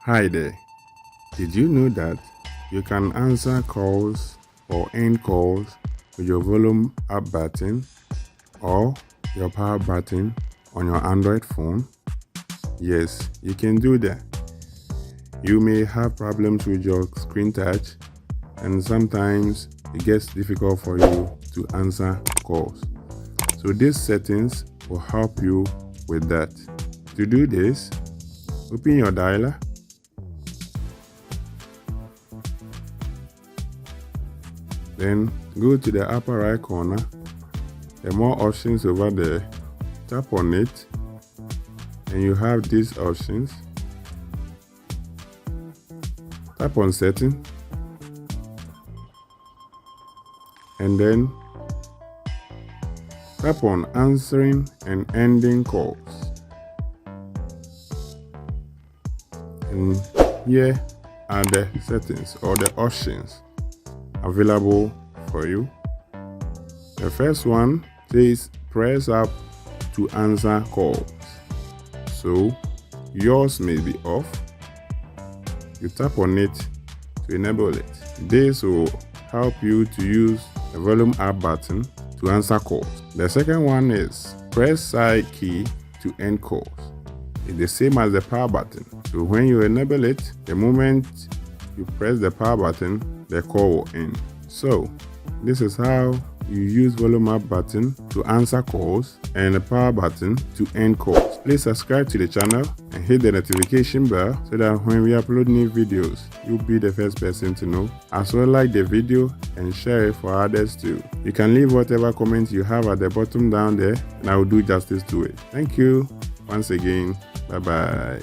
Hi there. Did you know that you can answer calls or end calls with your volume up button or your power button on your Android phone? Yes, you can do that. You may have problems with your screen touch, and sometimes it gets difficult for you to answer calls. So these settings will help you with that. To do this, open your dialer. Then go to the upper right corner. There are more options over there. Tap on it and you have these options. Tap on setting and then tap on answering and ending calls. And here are the settings or the options available for you. The first one says press up to answer calls. So yours may be off. You tap on it to enable it. This will help you to use the volume up button to answer calls. The second one is press side key to end calls. It's the same as the power button. So when you enable it, the moment you press the power button, the call will end. So this is how you use volume up button to answer calls and the power button to end calls. Please subscribe to the channel and hit the notification bell so that when we upload new videos, you'll be the first person to know. As well, like the video and share it for others too. You can leave whatever comment you have at the bottom down there and I will do justice to it. Thank you once again. Bye bye.